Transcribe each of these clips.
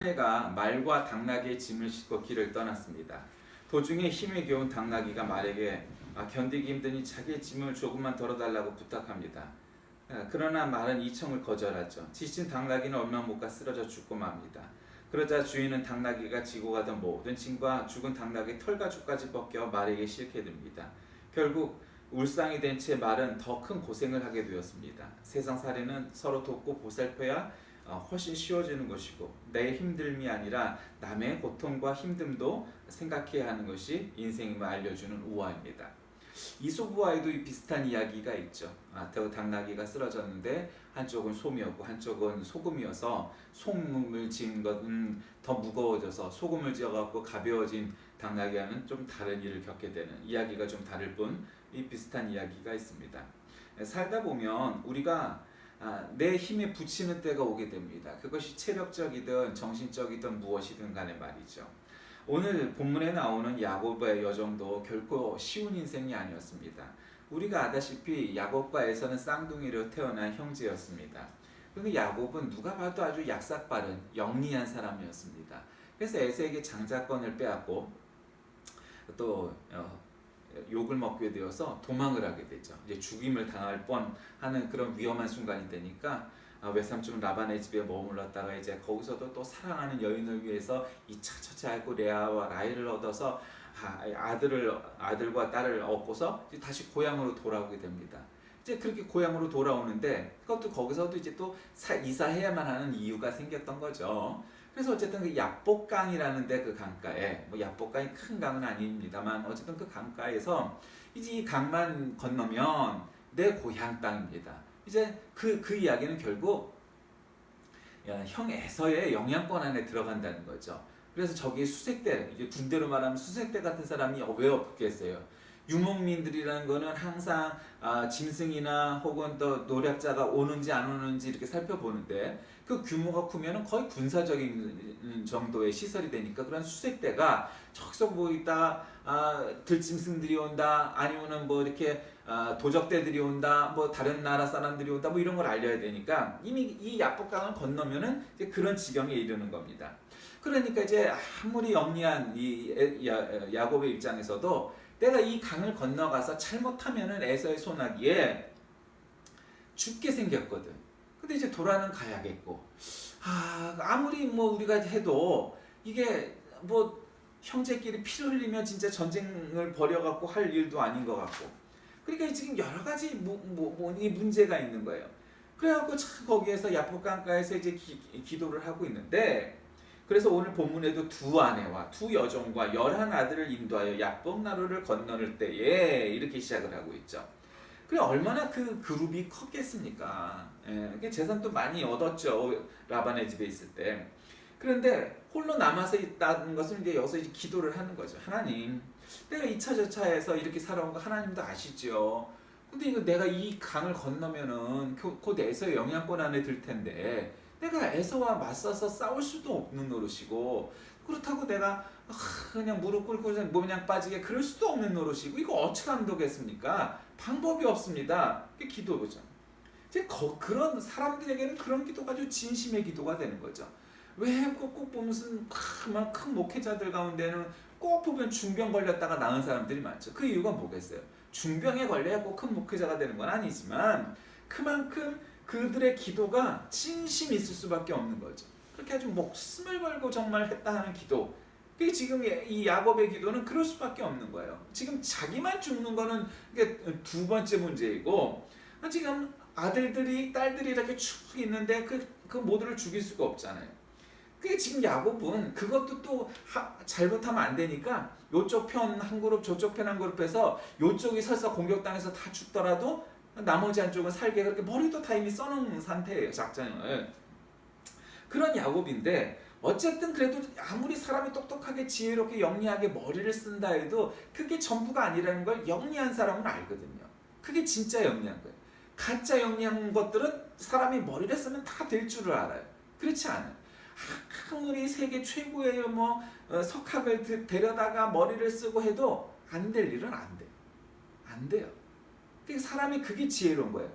해가 말과 당나귀의 짐을 싣고 길을 떠났습니다. 도중에 힘에 겨운 당나귀가 말에게 견디기 힘드니 자기의 짐을 조금만 덜어달라고 부탁합니다. 그러나 말은 이 청을 거절하죠. 지친 당나귀는 얼마 못 가 쓰러져 죽고 맙니다. 그러자 주인은 당나귀가 지고 가던 모든 짐과 죽은 당나귀 털가죽까지 벗겨 말에게 싣게 됩니다. 결국 울상이 된 채 말은 더 큰 고생을 하게 되었습니다. 세상살이는 서로 돕고 보살펴야 훨씬 쉬워지는 것이고, 내 힘듦이 아니라 남의 고통과 힘듦도 생각해야 하는 것이 인생임을 알려주는 우화입니다. 이솝우화에도 비슷한 이야기가 있죠. 당나귀가 쓰러졌는데 한쪽은 솜이었고 한쪽은 소금이어서 솜을 지은 것은 더 무거워져서 소금을 지어갖고 가벼워진 당나귀와는 좀 다른 일을 겪게 되는, 이야기가 좀 다를 뿐 이 비슷한 이야기가 있습니다. 살다 보면 우리가 내 힘에 부치는 때가 오게 됩니다. 그것이 체력적이든 정신적이든 무엇이든 간에 말이죠. 오늘 본문에 나오는 야곱의 여정도 결코 쉬운 인생이 아니었습니다. 우리가 아다시피 야곱과 에서는 쌍둥이로 태어난 형제였습니다. 그런데 야곱은 누가 봐도 아주 약삭빠른 영리한 사람이었습니다. 그래서 에서에게 장자권을 빼앗고 또 욕을 먹게 되어서 도망을 하게 되죠. 이제 죽임을 당할 뻔하는 그런 위험한 순간이 되니까 외삼촌 라반의 집에 머물렀다가 이제 거기서도 또 사랑하는 여인을 위해서 이차저차하고 레아와 라헬을 얻어서 아들과 딸을 얻고서 이제 다시 고향으로 돌아오게 됩니다. 이제 그렇게 고향으로 돌아오는데 그것도 거기서도 이제 또 이사해야만 하는 이유가 생겼던 거죠. 그래서 어쨌든 그 야복강이라는데 그 강가에, 뭐 야복강이 큰 강은 아닙니다만 어쨌든 그 강가에서 이제 이 강만 건너면 내 고향 땅입니다. 이제 그 이야기는 결국 형 에서의 영향권 안에 들어간다는 거죠. 그래서 저기 수색대, 이제 군대로 말하면 수색대 같은 사람이 왜 없겠어요? 유목민들이라는 거는 항상 짐승이나 혹은 또 노략자가 오는지 안 오는지 이렇게 살펴보는데, 그 규모가 크면 거의 군사적인 정도의 시설이 되니까 그런 수색대가 저기서 뭐 있다 들짐승들이 온다, 아니면은 뭐 이렇게 도적대들이 온다, 뭐 다른 나라 사람들이 온다, 뭐 이런 걸 알려야 되니까 이미 이 야복강을 건너면은 이제 그런 지경에 이르는 겁니다. 그러니까 이제 아무리 영리한 이 야곱의 입장에서도 내가 이 강을 건너가서 잘못하면은 에서의 손아귀에 죽게 생겼거든. 근데 이제 돌아는 가야겠고, 아무리 뭐 우리가 해도 이게 뭐 형제끼리 피를 흘리며 진짜 전쟁을 벌여갖고 할 일도 아닌 것 같고, 그러니까 지금 여러 가지 이 문제가 있는 거예요. 그래갖고 참 거기에서 야복강가에서 이제 기도를 하고 있는데, 그래서 오늘 본문에도 두 아내와 두 여종과 11아들을 인도하여 야복나루를 건너는 때에 이렇게 시작을 하고 있죠. 그래 얼마나 그 그룹이 컸겠습니까? 재산도 많이 얻었죠, 라반의 집에 있을 때. 그런데 홀로 남아서 있다는 것은 이제 여기서 이제 기도를 하는 거죠. 하나님, 내가 이차저차해서 이렇게 살아온 거 하나님도 아시죠? 근데 이거 내가 이 강을 건너면은 곧 에서의 영향권 안에 들 텐데, 내가 에서와 맞서서 싸울 수도 없는 노릇이고, 그렇다고 내가 그냥 무릎 꿇고 그냥 빠지게 그럴 수도 없는 노릇이고, 이거 어떻게 하면 되겠습니까? 방법이 없습니다. 그게 기도죠. 이제 그런 사람들에게는 그런 기도가 아주 진심의 기도가 되는 거죠. 왜 꼭 보면 큰 목회자들 가운데는 꼭 보면 중병 걸렸다가 나은 사람들이 많죠. 그 이유가 뭐겠어요? 중병에 걸려야 꼭 큰 목회자가 되는 건 아니지만 그만큼 그들의 기도가 진심이 있을 수밖에 없는 거죠. 그렇게 아주 목숨을 걸고 정말 했다 하는 기도. 그게 지금 이 야곱의 기도는 그럴 수밖에 없는 거예요. 지금 자기만 죽는 거는 이게 두 번째 문제이고, 지금 아들들이 딸들이 이렇게 쭉 있는데 그 모두를 죽일 수가 없잖아요. 그게 지금 야곱은 그것도 또 잘못하면 안 되니까 요쪽 편 한 그룹 저쪽 편 한 그룹에서 요쪽이 설사 공격당해서 다 죽더라도 나머지 한쪽은 살게, 그렇게 머리도 다 이미 써놓은 상태예요, 작전을. 그런 야곱인데 어쨌든 그래도 아무리 사람이 똑똑하게 지혜롭게 영리하게 머리를 쓴다 해도 그게 전부가 아니라는 걸 영리한 사람은 알거든요. 그게 진짜 영리한 거예요. 가짜 영리한 것들은 사람이 머리를 쓰면 다 될 줄을 알아요. 그렇지 않아요. 아무리 세계 최고의 석학을 데려다가 머리를 쓰고 해도 안 될 일은 안 돼요. 안 돼요. 사람이 그게 지혜로운 거예요.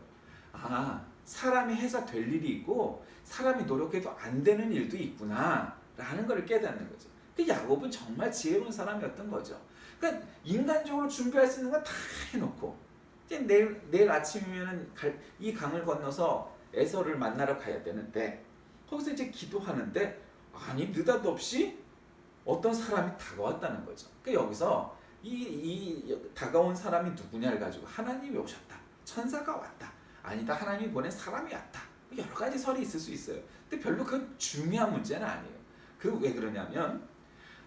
사람이 해서 될 일이 있고 사람이 노력해도 안 되는 일도 있구나. 라는 걸 깨닫는 거죠. 그 야곱은 정말 지혜로운 사람이었던 거죠. 그러니까 인간적으로 준비할 수 있는 건 다 해놓고 이제 내일 아침이면은 이 강을 건너서 에서를 만나러 가야 되는데 거기서 이제 기도하는데 아니 느닷없이 어떤 사람이 다가왔다는 거죠. 그러니까 여기서 이 다가온 사람이 누구냐를 가지고 하나님이 오셨다, 천사가 왔다, 아니다 하나님이 보낸 사람이 왔다, 여러 가지 설이 있을 수 있어요. 근데 별로 그 중요한 문제는 아니에요. 그 왜 그러냐면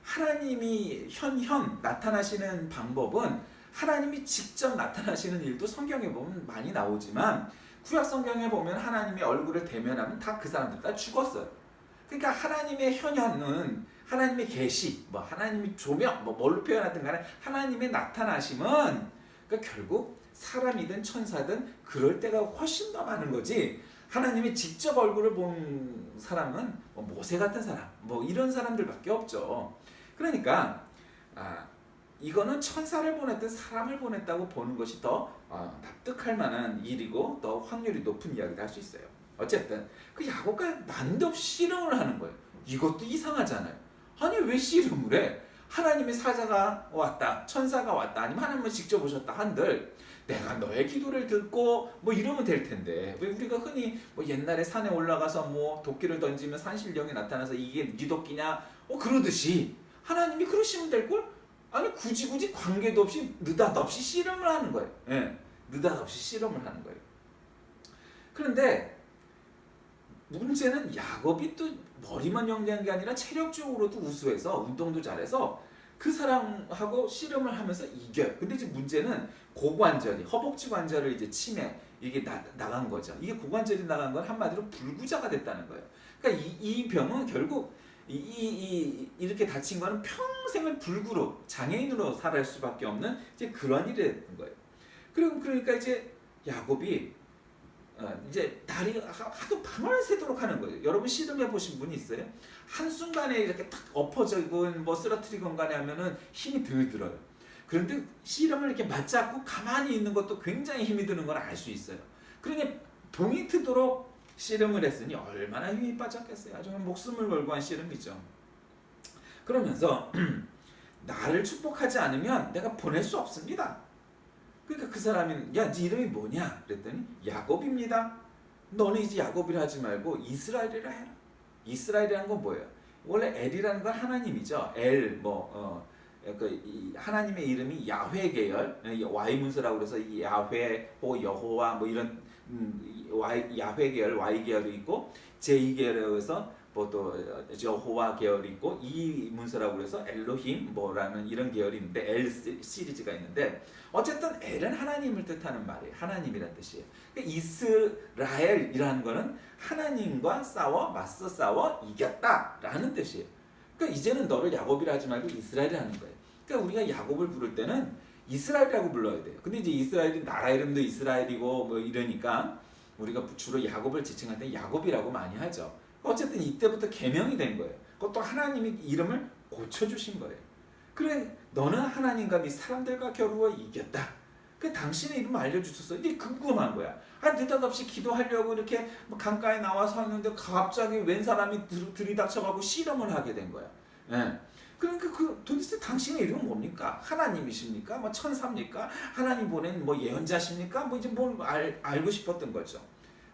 하나님이 현 나타나시는 방법은 하나님이 직접 나타나시는 일도 성경에 보면 많이 나오지만 구약 성경에 보면 하나님의 얼굴을 대면하면 다 그 사람들 다 죽었어요. 그러니까 하나님의 현현은 하나님의 계시, 뭐 하나님의 조명, 뭐 뭘로 표현하든 간에 하나님의 나타나심은 그러니까 결국 사람이든 천사든 그럴 때가 훨씬 더 많은 거지. 하나님이 직접 얼굴을 본 사람은 뭐 모세 같은 사람, 뭐 이런 사람들밖에 없죠. 그러니까 이거는 천사를 보냈든 사람을 보냈다고 보는 것이 더 납득할 만한 일이고 더 확률이 높은 이야기를 할 수 있어요. 어쨌든 그 야곱과 난데없이 씨름을 하는 거예요. 이것도 이상하잖아요. 아니 왜 씨름을 해? 하나님의 사자가 왔다, 천사가 왔다, 아니면 하나님을 직접 오셨다 한들 내가 너의 기도를 듣고 뭐 이러면 될 텐데 왜 우리가 흔히 뭐 옛날에 산에 올라가서 뭐 도끼를 던지면 산신령이 나타나서 이게 네 도끼냐 그러듯이 하나님이 그러시면 될걸? 아니 굳이 관계도 없이 느닷없이 씨름을 하는 거예요. 예, 느닷없이 씨름을 하는 거예요. 그런데 문제는 야곱이 또 머리만 영리한 게 아니라 체력적으로도 우수해서 운동도 잘해서 그 사람하고 씨름을 하면서 이겨요. 근데 이제 문제는 고관절이 허벅지 관절을 이제 침해 이게 나간 거죠. 이게 고관절이 나간 건 한마디로 불구자가 됐다는 거예요. 그러니까 이 병은 결국 이렇게 다친 거는 평생을 불구로 장애인으로 살아갈 수밖에 없는 이제 그런 일이 됐던 거예요. 그러니까 이제 야곱이 이제 다리 하도 밤을 새도록 하는 거예요. 여러분 씨름해 보신 분이 있어요? 한순간에 이렇게 딱 엎어지건 뭐 쓰러뜨리건 간에 하면은 힘이 덜 들어요. 그런데 씨름을 이렇게 맞잡고 가만히 있는 것도 굉장히 힘이 드는 걸 알 수 있어요. 그러니 동이 트도록 씨름을 했으니 얼마나 힘이 빠졌겠어요. 아주 목숨을 걸고 한 씨름이죠. 그러면서 나를 축복하지 않으면 내가 보낼 수 없습니다. 그러니까 그 사람이 야, 네 이름이 뭐냐? 그랬더니 야곱입니다. 너는 이제 야곱이라 하지 말고 이스라엘이라 해라. 이스라엘이라는 건 뭐예요? 원래 엘이라는 건 하나님이죠. 하나님의 이름이 야훼 계열, Y 문서라고 그래서 야훼 혹 여호와 뭐 이런 야훼 계열, Y 계열이 있고 제2 계열이라고 해서 또 여호와 계열이 있고 이 문서라고 해서 엘로힘 뭐라는 이런 계열이 있는데 엘 시리즈가 있는데 어쨌든 엘은 하나님을 뜻하는 말이에요. 하나님이란 뜻이에요. 그러니까 이스라엘이라는 거는 하나님과 맞서 싸워 이겼다라는 뜻이에요. 그러니까 이제는 너를 야곱이라 하지 말고 이스라엘이라는 거예요. 그러니까 우리가 야곱을 부를 때는 이스라엘이라고 불러야 돼요. 근데 이제 이스라엘이 나라 이름도 이스라엘이고 뭐 이러니까 우리가 주로 야곱을 지칭할 때 야곱이라고 많이 하죠. 어쨌든 이때부터 계명이 된 거예요. 그것도 하나님이 이름을 고쳐주신 거예요. 그래 너는 하나님과 네 사람들과 겨루어 이겼다. 그 당신의 이름을 알려주셨어. 이제 궁금한 거야. 느닷없이 기도하려고 이렇게 강가에 나와서 하는데 갑자기 웬 사람이 들이닥쳐가고 씨름을 하게 된 거야. 예. 그러니까 도대체 당신의 이름은 뭡니까? 하나님이십니까? 뭐 천사입니까? 하나님 보낸 뭐 예언자십니까? 뭐 이제 뭘 알고 싶었던 거죠.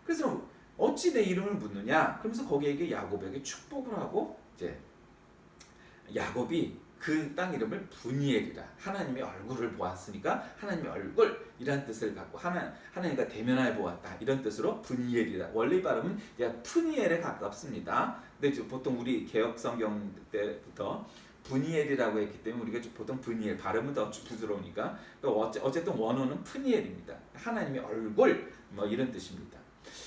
그래서 어찌 내 이름을 묻느냐? 그러면서 거기에게 야곱에게 축복을 하고 이제 야곱이 그 땅 이름을 분이엘이라 하나님의 얼굴을 보았으니까 하나님의 얼굴이란 뜻을 갖고 하나님과 대면하여 보았다 이런 뜻으로 분이엘이라 원래 발음은 푸니엘에 가깝습니다. 근데 보통 우리 개역 성경 때부터 분이엘이라고 했기 때문에 우리가 보통 분이엘 발음은 더 부드러우니까 어쨌든 원어는 푸니엘입니다. 하나님의 얼굴 뭐 이런 뜻입니다.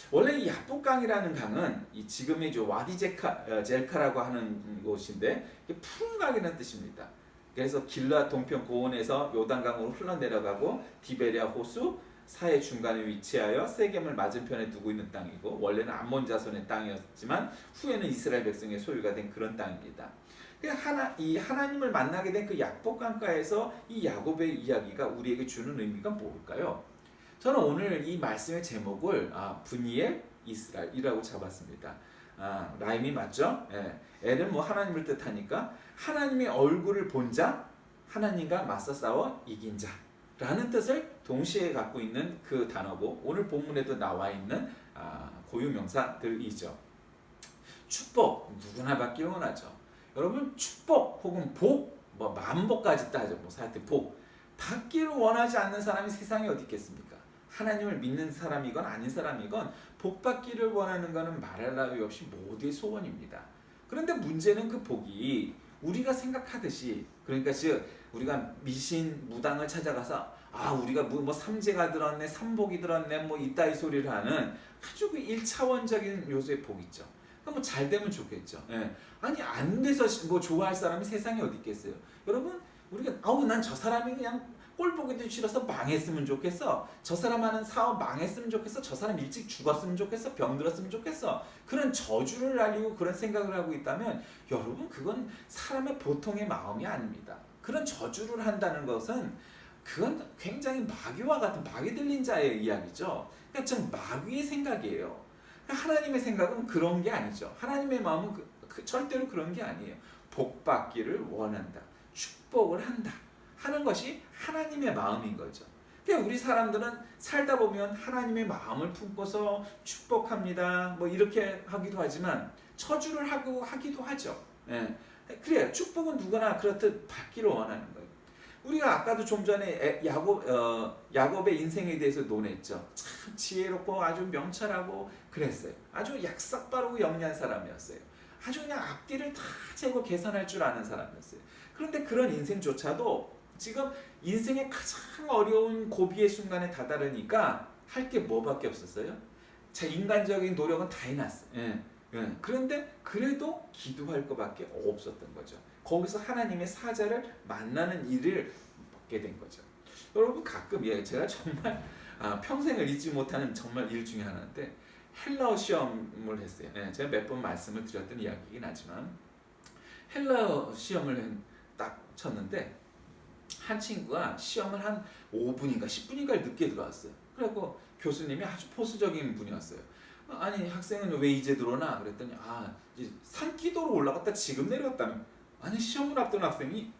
원래 이 야복강이라는 강은 이 지금의 와디 젤카라고 하는 곳인데 푸른 강이라는 뜻입니다. 그래서 길라 동편 고원에서 요단강으로 흘러내려가고 디베리아 호수 사해 중간에 위치하여 세겜을 맞은편에 두고 있는 땅이고 원래는 암몬 자손의 땅이었지만 후에는 이스라엘 백성의 소유가 된 그런 땅입니다. 이 하나님을 만나게 된 그 야복강가에서 이 야곱의 이야기가 우리에게 주는 의미가 뭘까요? 저는 오늘 이 말씀의 제목을 분이엘 이스라엘이라고 잡았습니다. 라임이 맞죠? 예. L은 뭐 하나님을 뜻하니까 하나님의 얼굴을 본 자, 하나님과 맞서 싸워 이긴 자 라는 뜻을 동시에 갖고 있는 그 단어고 오늘 본문에도 나와 있는 고유명사들이죠. 축복 누구나 받길 원하죠. 여러분 축복 혹은 복 뭐 만복까지 따져 뭐 사실 복 받기를 원하지 않는 사람이 세상에 어디 있겠습니까? 하나님을 믿는 사람이건 아닌 사람이건 복 받기를 원하는 것은 말할 나위 없이 모두의 소원입니다. 그런데 문제는 그 복이 우리가 생각하듯이 그러니까 즉 우리가 미신 무당을 찾아가서 우리가 뭐 삼재가 들었네 삼복이 들었네 뭐 이따위 소리를 하는 아주 그 1차원적인 요소의 복 있죠. 그러니까 뭐 잘 되면 좋겠죠. 예. 아니 안 돼서 뭐 좋아할 사람이 세상에 어디 있겠어요. 여러분 우리가 난 저 사람이 그냥 꼴 보기도 싫어서 망했으면 좋겠어. 저 사람 하는 사업 망했으면 좋겠어. 저 사람 일찍 죽었으면 좋겠어. 병들었으면 좋겠어. 그런 저주를 날리고 그런 생각을 하고 있다면 여러분 그건 사람의 보통의 마음이 아닙니다. 그런 저주를 한다는 것은 그건 굉장히 마귀와 같은 마귀 들린 자의 이야기죠. 그러니까 전 마귀의 생각이에요. 하나님의 생각은 그런 게 아니죠. 하나님의 마음은 절대로 그런 게 아니에요. 복 받기를 원한다. 축복을 한다. 하는 것이 하나님의 마음인 거죠. 그러니까 우리 사람들은 살다 보면 하나님의 마음을 품고서 축복합니다. 뭐 이렇게 하기도 하지만 처주를 하기도 하죠. 예. 그래요. 축복은 누구나 그렇듯 받기를 원하는 거예요. 우리가 아까도 좀 전에 야곱의 인생에 대해서 논했죠. 참 지혜롭고 아주 명철하고 그랬어요. 아주 약삭 빠르고 영리한 사람이었어요. 아주 그냥 앞뒤를 다 재고 계산할 줄 아는 사람이었어요. 그런데 그런 인생조차도 지금 인생의 가장 어려운 고비의 순간에 다다르니까 할 게 뭐밖에 없었어요? 자, 인간적인 노력은 다 해놨어요. 예. 그런데 그래도 기도할 것밖에 없었던 거죠. 거기서 하나님의 사자를 만나는 일을 먹게 된 거죠. 여러분 가끔 제가 정말 평생을 잊지 못하는 정말 일 중에 하나인데 헬라어 시험을 했어요. 제가 몇 번 말씀을 드렸던 이야기이긴 하지만 헬라어 시험을 딱 쳤는데 한 친구가 시험을 한 5분인가 10분인가 늦게 들어왔어요. 그래갖고 교수님이 아주 포스적인 분이었어요. 아니 학생은 왜 이제 들어오나? 그랬더니 이제 산기도로 올라갔다 지금 내려갔다며. 아니 시험을 앞둔 학생이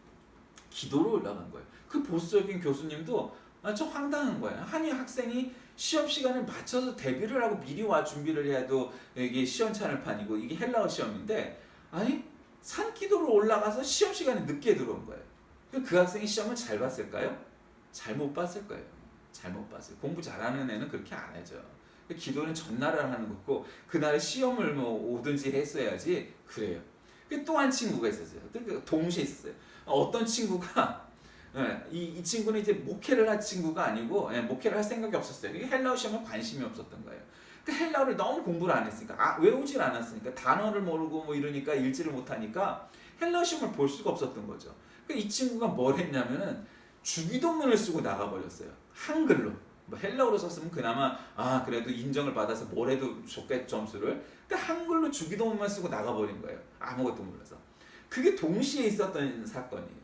기도로 올라간 거예요. 그 보수적인 교수님도 좀 황당한 거예요. 아니 학생이 시험 시간을 맞춰서 대비를 하고 미리 와 준비를 해도 이게 시험찬을판이고 이게 헬라어 시험인데 아니 산기도로 올라가서 시험 시간에 늦게 들어온 거예요. 그 학생이 시험을 잘 봤을까요? 잘못 봤을 거예요. 잘못 봤어요. 공부 잘하는 애는 그렇게 안 하죠. 기도는 전날을 하는 거고 그날 시험을 뭐 오든지 했어야지 그래요. 또 한 친구가 있었어요. 동시에 있었어요. 어떤 친구가 이 친구는 이제 목회를 할 친구가 아니고 목회를 할 생각이 없었어요. 헬라어 시험에 관심이 없었던 거예요. 헬라어를 너무 공부를 안 했으니까 외우질 않았으니까 단어를 모르고 뭐 이러니까 읽지를 못하니까 헬라어 시험을 볼 수가 없었던 거죠. 이 친구가 뭘 했냐면은 주기도문을 쓰고 나가버렸어요. 한글로. 뭐 헬라어로 썼으면 그나마 그래도 인정을 받아서 뭘 해도 좋겠 점수를. 한글로 주기도문만 쓰고 나가버린 거예요. 아무것도 몰라서. 그게 동시에 있었던 사건이에요.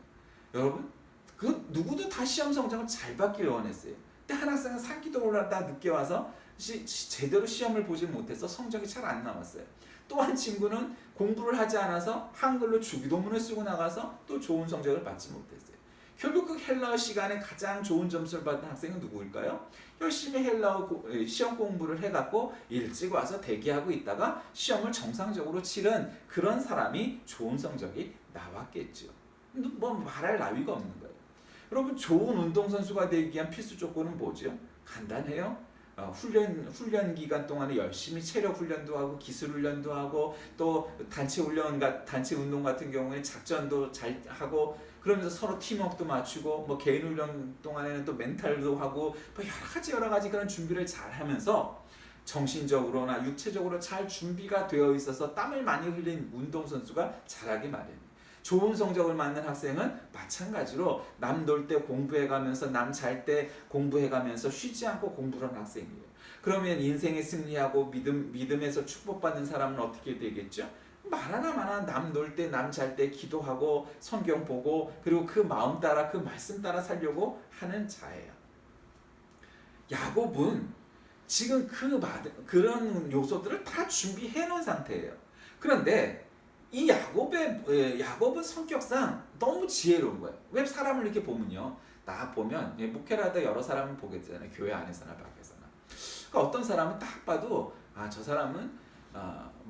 여러분 그 누구도 다 시험 성적을 잘 받기를 원했어요. 근데 한 학생은 산기도 올랐다 늦게 와서 제대로 시험을 보지 못해서 성적이 잘 안 나왔어요. 또 한 친구는 공부를 하지 않아서 한글로 주기도문을 쓰고 나가서 또 좋은 성적을 받지 못했어요. 결국 그 헬라어 시간에 가장 좋은 점수를 받은 학생은 누구일까요? 열심히 헬라어 시험 공부를 해갖고 일찍 와서 대기하고 있다가 시험을 정상적으로 치른 그런 사람이 좋은 성적이 나왔겠죠. 뭐 말할 나위가 없는 거예요. 여러분 좋은 운동선수가 되기 위한 필수 조건은 뭐죠? 간단해요. 훈련 기간 동안에 열심히 체력 훈련도 하고 기술 훈련도 하고 또 단체 운동 같은 경우에 작전도 잘 하고 그러면서 서로 팀워크도 맞추고 뭐 개인 훈련 동안에는 또 멘탈도 하고 뭐 여러 가지 그런 준비를 잘 하면서 정신적으로나 육체적으로 잘 준비가 되어 있어서 땀을 많이 흘린 운동선수가 잘하기 마련이에요. 좋은 성적을 받는 학생은 마찬가지로 남 놀 때 공부해가면서 남 잘 때 공부해가면서 쉬지 않고 공부를 하는 학생이에요. 그러면 인생에 승리하고 믿음에서 축복받는 사람은 어떻게 되겠죠? 말 하나 남 놀 때 남 잘 때 기도하고 성경 보고 그리고 그 마음 따라 그 말씀 따라 살려고 하는 자예요. 야곱은 지금 그런 요소들을 다 준비해 놓은 상태예요. 그런데 이 야곱은 성격상 너무 지혜로운 거예요. 왜 사람을 이렇게 보면요, 나 보면 목회를 하다 여러 사람을 보게 되잖아요. 교회 안에서나 밖에서나. 그러니까 어떤 사람은 딱 봐도 저 사람은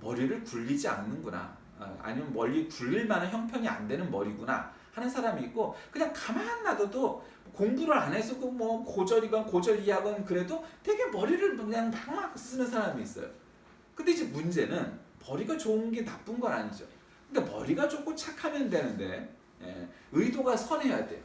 머리를 굴리지 않는구나, 아니면 멀리 굴릴 만한 형편이 안 되는 머리구나 하는 사람이 있고, 그냥 가만 놔둬도 공부를 안 해서 뭐 고절이건 고절 이하건 그래도 되게 머리를 그냥 막 쓰는 사람이 있어요. 근데 이제 문제는 머리가 좋은 게 나쁜 건 아니죠. 근데 머리가 좋고 착하면 되는데, 의도가 선해야 돼요.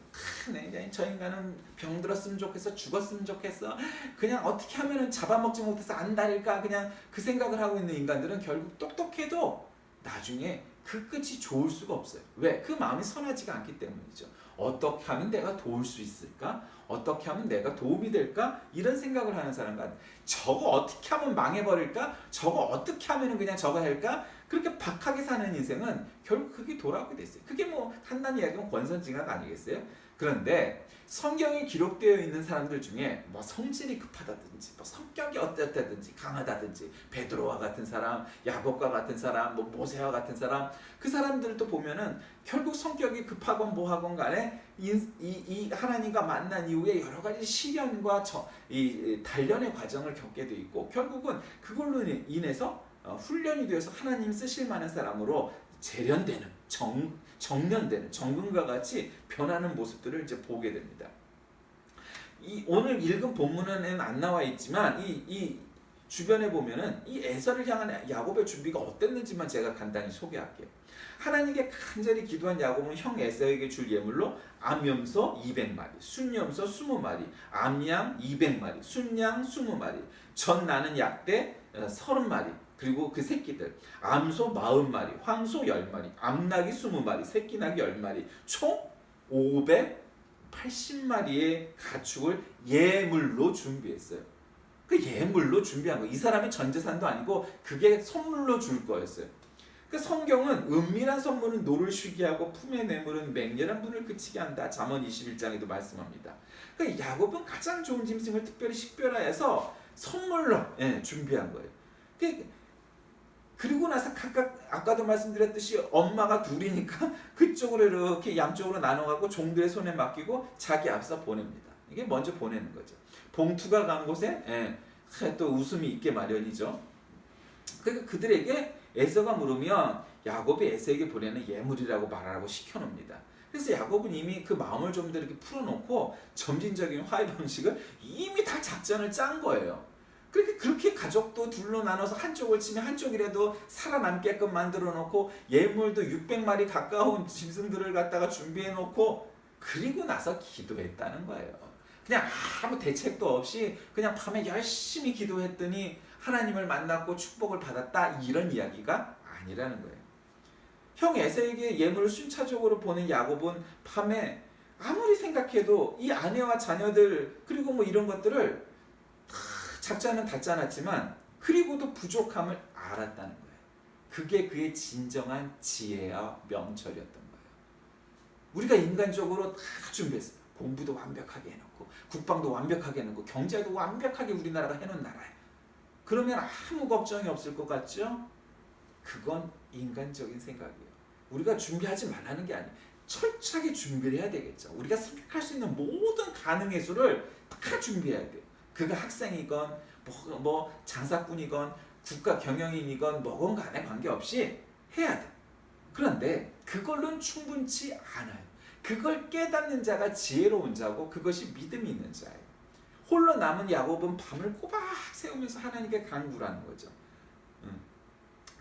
저 인간은 병들었으면 좋겠어, 죽었으면 좋겠어, 그냥 어떻게 하면 잡아먹지 못해서 안 다닐까, 그냥 그 생각을 하고 있는 인간들은 결국 똑똑해도 나중에 그 끝이 좋을 수가 없어요. 왜? 그 마음이 선하지가 않기 때문이죠. 어떻게 하면 내가 도울 수 있을까? 어떻게 하면 내가 도움이 될까? 이런 생각을 하는 사람과, 저거 어떻게 하면 망해버릴까? 저거 어떻게 하면 그냥 저거 할까? 그렇게 박하게 사는 인생은 결국 그게 돌아오게 됐어요. 그게 뭐 간단히 이야기하면 권선징악 아니겠어요? 그런데 성경에 기록되어 있는 사람들 중에 뭐 성질이 급하다든지, 뭐 성격이 어땠다든지, 강하다든지, 베드로와 같은 사람, 야곱과 같은 사람, 뭐 모세와 같은 사람, 그 사람들도 보면은 결국 성격이 급하건 뭐하건 간에 이 하나님과 만난 이후에 여러 가지 시련과 이 단련의 과정을 겪게 돼 있고, 결국은 그걸로 인해서 훈련이 되어서 하나님 쓰실 만한 사람으로 재련되는, 정련되는, 정금과 같이 변하는 모습들을 이제 보게 됩니다. 오늘 읽은 본문에는 안 나와 있지만 이 주변에 보면은 이 에서를 향한 야곱의 준비가 어땠는지만 제가 간단히 소개할게요. 하나님께 간절히 기도한 야곱은 형 에서에게 줄 예물로 암염소 200마리, 순염소 20마리, 암양 200마리, 순양 20마리, 전 나는 약대 30마리, 그리고 그 새끼들, 암소 40마리, 황소 10마리, 암나귀 20마리, 새끼나귀 10마리, 총 580마리의 가축을 예물로 준비했어요. 그 예물로 준비한 거. 이 사람이 전 재산도 아니고 그게 선물로 줄 거였어요. 그 성경은 은밀한 선물은 노를 쉬게 하고 품의 뇌물은 맹렬한 분을 그치게 한다. 잠언 21장에도 말씀합니다. 그러니까 야곱은 가장 좋은 짐승을 특별히 식별하여서 선물로 준비한 거예요. 그리고 나서 각각 아까도 말씀드렸듯이 엄마가 둘이니까 그쪽으로 이렇게 양쪽으로 나눠가고 종들의 손에 맡기고 자기 앞서 보냅니다. 이게 먼저 보내는 거죠. 봉투가 간 곳에 또 웃음이 있게 마련이죠. 그러니까 그들에게 에서가 물으면 야곱이 에서에게 보내는 예물이라고 말하라고 시켜놓습니다. 그래서 야곱은 이미 그 마음을 좀 더 이렇게 풀어놓고 점진적인 화해 방식을 이미 다 작전을 짠 거예요. 그렇게 가족도 둘로 나눠서 한쪽을 치면 한쪽이라도 살아남게끔 만들어 놓고, 예물도 600마리 가까운 짐승들을 갖다가 준비해 놓고, 그리고 나서 기도했다는 거예요. 그냥 아무 대책도 없이 그냥 밤에 열심히 기도했더니 하나님을 만났고 축복을 받았다, 이런 이야기가 아니라는 거예요. 형 에서에게 예물을 순차적으로 보낸 야곱은 밤에 아무리 생각해도 이 아내와 자녀들 그리고 뭐 이런 것들을 작전은 다 짜놨지만 그리고도 부족함을 알았다는 거예요. 그게 그의 진정한 지혜와 명철이었던 거예요. 우리가 인간적으로 다 준비했어요. 공부도 완벽하게 해놓고, 국방도 완벽하게 해놓고, 경제도 완벽하게 우리나라가 해놓은 나라예요. 그러면 아무 걱정이 없을 것 같죠? 그건 인간적인 생각이에요. 우리가 준비하지 말라는 게 아니에요. 철저하게 준비를 해야 되겠죠. 우리가 생각할 수 있는 모든 가능의 수를 다 준비해야 돼요. 그가 학생이건 뭐 장사꾼이건 국가 경영인이건 뭐건 간에 관계없이 해야 돼. 그런데 그걸로는 충분치 않아요. 그걸 깨닫는 자가 지혜로운 자고, 그것이 믿음이 있는 자예요. 홀로 남은 야곱은 밤을 꼬박 세우면서 하나님께 간구하는 거죠.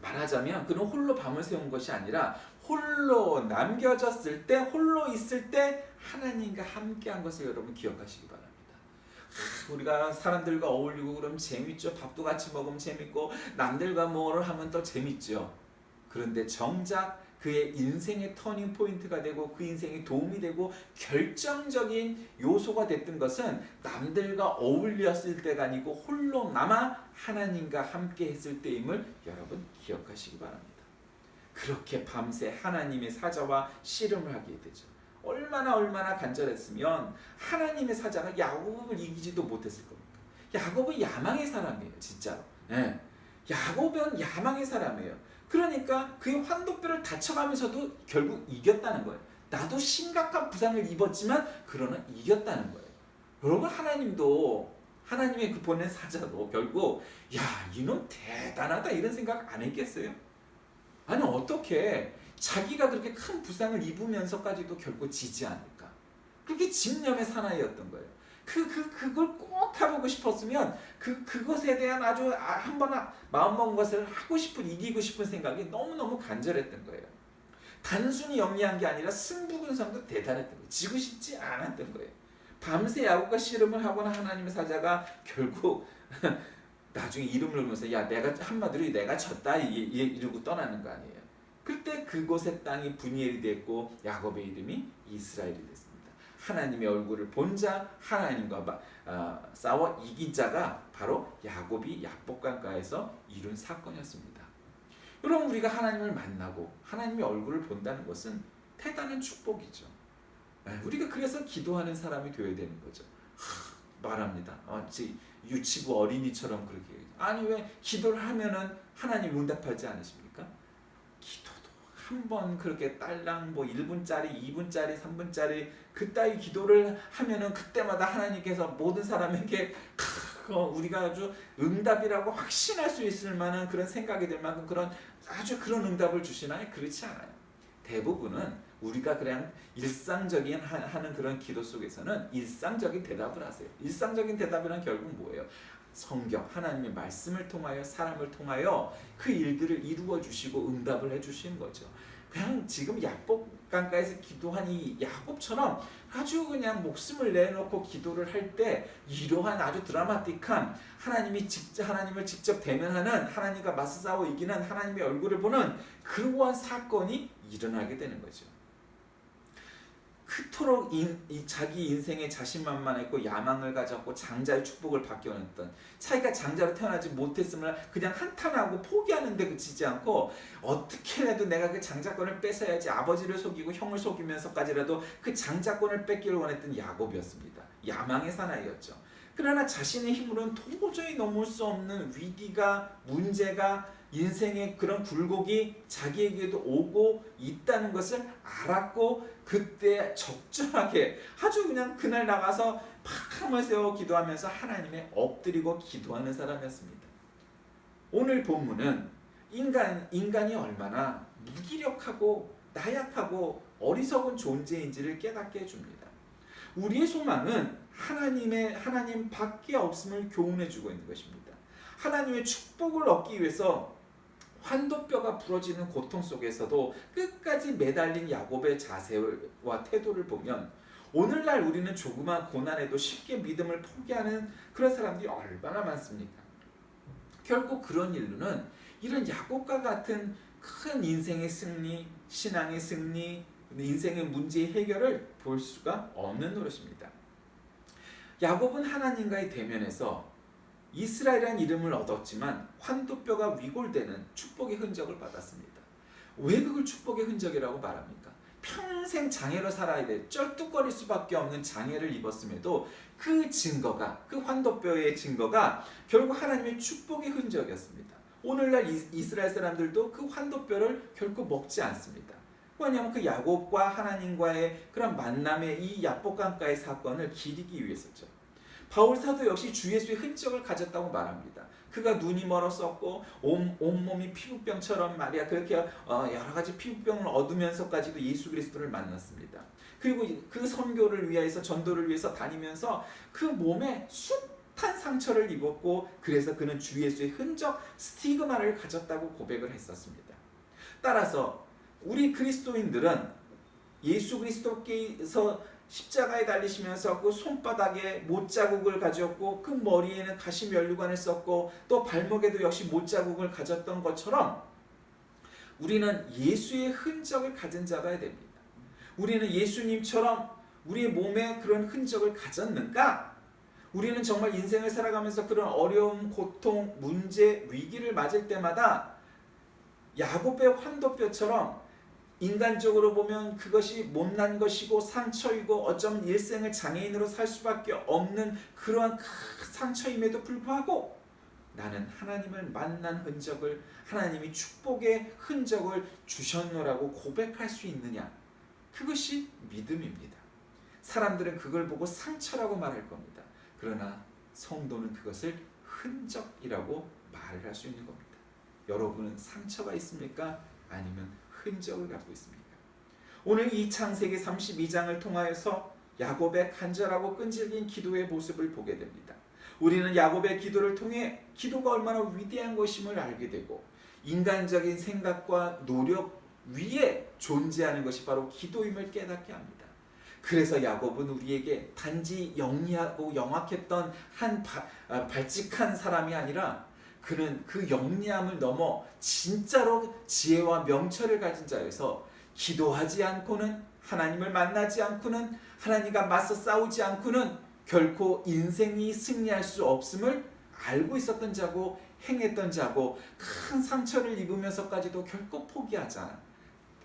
말하자면 그는 홀로 밤을 세운 것이 아니라 홀로 남겨졌을 때, 홀로 있을 때 하나님과 함께한 것을 여러분 기억하시기 바랍니다. 우리가 사람들과 어울리고 그러면 재밌죠. 밥도 같이 먹으면 재밌고, 남들과 뭐를 하면 더 재밌죠. 그런데 정작 그의 인생의 터닝 포인트가 되고 그 인생에 도움이 되고 결정적인 요소가 됐던 것은 남들과 어울렸을 때가 아니고 홀로 남아 하나님과 함께 했을 때임을 여러분 기억하시기 바랍니다. 그렇게 밤새 하나님의 사자와 씨름을 하게 되죠. 얼마나 간절했으면 하나님의 사자가 야곱을 이기지도 못했을 겁니다. 야곱은 야망의 사람이에요. 진짜로. 야곱은 야망의 사람이에요. 그러니까 그의 환도뼈를 다쳐가면서도 결국 이겼다는 거예요. 나도 심각한 부상을 입었지만 그러나 이겼다는 거예요. 여러분, 하나님도, 하나님의 그 보낸 사자도 결국 야, 이놈 대단하다 이런 생각 안 했겠어요? 아니, 어떻게 자기가 그렇게 큰 부상을 입으면서까지도 결국 지지 않을까? 그게 집념의 사나이였던 거예요. 그걸 꼭 해보고 싶었으면 그것에 대한 아주 한번 마음먹은 것을 하고 싶은, 이기고 싶은 생각이 너무너무 간절했던 거예요. 단순히 영리한 게 아니라 승부근성도 대단했던 거예요. 지고 싶지 않았던 거예요. 밤새 야곱과 씨름을 하거나 하나님의 사자가 결국 나중에 이름을 울면서 야, 내가 한마디로 내가 졌다 이러고 떠나는 거 아니에요. 그때 그곳의 땅이 분이엘이 됐고 야곱의 이름이 이스라엘이 됐습니다. 하나님의 얼굴을 본 자, 하나님과 싸워 이긴 자가 바로 야곱이 야복강가에서 이룬 사건이었습니다. 여러분, 우리가 하나님을 만나고 하나님의 얼굴을 본다는 것은 대단한 축복이죠. 우리가 그래서 기도하는 사람이 되어야 되는 거죠. 말합니다. 유치부 어린이처럼 그렇게. 아니, 왜 기도를 하면은 하나님 응답하지 않으십니까? 기도도 한번 그렇게 딸랑 1분짜리, 2분짜리, 3분짜리 그따위 기도를 하면은 그때마다 하나님께서 모든 사람에게 우리가 아주 응답이라고 확신할 수 있을 만한 그런 생각이 들 만큼 그런 응답을 주시나요? 그렇지 않아요. 대부분은 우리가 그냥 일상적인 하는 그런 기도 속에서는 일상적인 대답을 하세요. 일상적인 대답이란 결국 뭐예요? 성경, 하나님의 말씀을 통하여 사람을 통하여 그 일들을 이루어 주시고 응답을 해 주시는 거죠. 그냥 지금 야복강가에서 기도한 이 야곱처럼 아주 그냥 목숨을 내놓고 기도를 할 때 이러한 아주 드라마틱한 하나님을 직접 대면하는, 하나님과 맞서 싸워 이기는 하나님의 얼굴을 보는 그러한 사건이 일어나게 되는 거죠. 그토록 자기 인생에 자신만만했고 야망을 가졌고 장자의 축복을 받기 원했던, 자기가 장자로 태어나지 못했음을 그냥 한탄하고 포기하는 데 그치지 않고 어떻게 해도 내가 그 장자권을 뺏어야지, 아버지를 속이고 형을 속이면서까지라도 그 장자권을 뺏기를 원했던 야곱이었습니다. 야망의 사나이였죠. 그러나 자신의 힘으로는 도저히 넘을 수 없는 위기가, 문제가, 인생의 그런 굴곡이 자기에게도 오고 있다는 것을 알았고, 그때 적절하게 아주 그냥 그날 나가서 팍함을 세워 기도하면서 하나님에 엎드리고 기도하는 사람이었습니다. 오늘 본문은 인간이 얼마나 무기력하고 나약하고 어리석은 존재인지를 깨닫게 해줍니다. 우리의 소망은 하나님 밖에 없음을 교훈해주고 있는 것입니다. 하나님의 축복을 얻기 위해서 환도뼈가 부러지는 고통 속에서도 끝까지 매달린 야곱의 자세와 태도를 보면 오늘날 우리는 조그만 고난에도 쉽게 믿음을 포기하는 그런 사람들이 얼마나 많습니까? 결국 그런 일로는 이런 야곱과 같은 큰 인생의 승리, 신앙의 승리, 인생의 문제의 해결을 볼 수가 없는 노릇입니다. 야곱은 하나님과의 대면에서 이스라엘이라는 이름을 얻었지만 환도뼈가 위골되는 축복의 흔적을 받았습니다. 왜 그걸 축복의 흔적이라고 말합니까? 평생 장애로 살아야 돼, 쩔뚝거릴 수밖에 없는 장애를 입었음에도 그 증거가, 그 환도뼈의 증거가 결국 하나님의 축복의 흔적이었습니다. 오늘날 이스라엘 사람들도 그 환도뼈를 결코 먹지 않습니다. 왜냐하면 그 야곱과 하나님과의 그런 만남의 이 야복강가의 사건을 기리기 위해서죠. 바울 사도 역시 주 예수의 흔적을 가졌다고 말합니다. 그가 눈이 멀었었고 온몸이 피부병처럼 말이야 그렇게 여러 가지 피부병을 얻으면서까지도 예수 그리스도를 만났습니다. 그리고 그 선교를 위해서, 전도를 위해서 다니면서 그 몸에 숱한 상처를 입었고, 그래서 그는 주 예수의 흔적, 스티그마를 가졌다고 고백을 했었습니다. 따라서 우리 그리스도인들은 예수 그리스도께서 십자가에 달리시면서 그 손바닥에 못자국을 가졌고 그 머리에는 가시 면류관을 썼고 또 발목에도 역시 못자국을 가졌던 것처럼 우리는 예수의 흔적을 가진 자가 됩니다. 우리는 예수님처럼 우리의 몸에 그런 흔적을 가졌는가? 우리는 정말 인생을 살아가면서 그런 어려움, 고통, 문제, 위기를 맞을 때마다 야곱의 환도뼈처럼 인간적으로 보면 그것이 못난 것이고 상처이고 어쩌면 일생을 장애인으로 살 수밖에 없는 그러한 상처임에도 불구하고 나는 하나님을 만난 흔적을, 하나님이 축복의 흔적을 주셨노라고 고백할 수 있느냐? 그것이 믿음입니다. 사람들은 그걸 보고 상처라고 말할 겁니다. 그러나 성도는 그것을 흔적이라고 말을 할 수 있는 겁니다. 여러분은 상처가 있습니까? 아니면 흔적을 갖고 있습니까? 오늘 이 창세기 32장을 통하여서 야곱의 간절하고 끈질긴 기도의 모습을 보게 됩니다. 우리는 야곱의 기도를 통해 기도가 얼마나 위대한 것임을 알게 되고, 인간적인 생각과 노력 위에 존재하는 것이 바로 기도임을 깨닫게 합니다. 그래서 야곱은 우리에게 단지 영리하고 영악했던 한 발칙한 사람이 아니라, 그는 그 영리함을 넘어 진짜로 지혜와 명철을 가진 자여서 기도하지 않고는, 하나님을 만나지 않고는, 하나님과 맞서 싸우지 않고는 결코 인생이 승리할 수 없음을 알고 있었던 자고, 행했던 자고, 큰 상처를 입으면서까지도 결코 포기하지 않아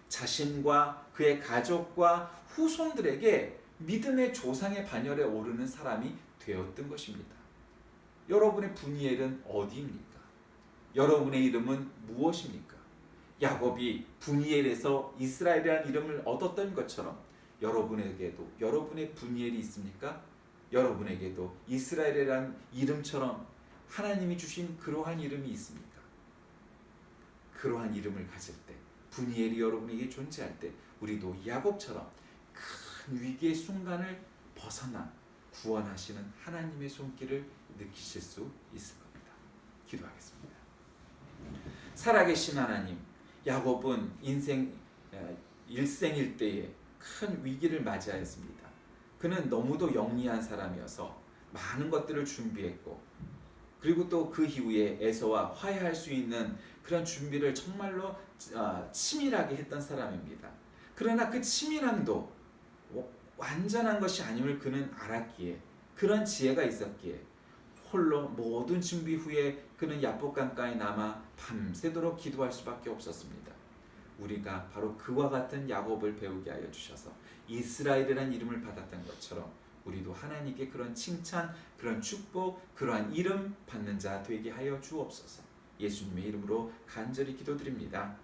자신과 그의 가족과 후손들에게 믿음의 조상의 반열에 오르는 사람이 되었던 것입니다. 여러분의 분이엘은 어디입니까? 여러분의 이름은 무엇입니까? 야곱이 분이엘에서 이스라엘이라는 이름을 얻었던 것처럼 여러분에게도 여러분의 분이엘이 있습니까? 여러분에게도 이스라엘이라는 이름처럼 하나님이 주신 그러한 이름이 있습니까? 그러한 이름을 가질 때, 분이엘이 여러분에게 존재할 때, 우리도 야곱처럼 큰 위기의 순간을 벗어나 구원하시는 하나님의 손길을 느끼실 수 있을 겁니다. 기도하겠습니다. 살아계신 하나님, 야곱은 인생 일생일대에 큰 위기를 맞이하였습니다. 그는 너무도 영리한 사람이어서 많은 것들을 준비했고, 그리고 또 그 이후에 에서와 화해할 수 있는 그런 준비를 정말로 치밀하게 했던 사람입니다. 그러나 그 치밀함도 완전한 것이 아님을 그는 알았기에, 그런 지혜가 있었기에 홀로 모든 준비 후에 그는 야복강가에 남아 밤새도록 기도할 수밖에 없었습니다. 우리가 바로 그와 같은 야곱을 배우게 하여 주셔서 이스라엘이라는 이름을 받았던 것처럼 우리도 하나님께 그런 칭찬, 그런 축복, 그러한 이름 받는 자 되게 하여 주옵소서. 예수님의 이름으로 간절히 기도드립니다.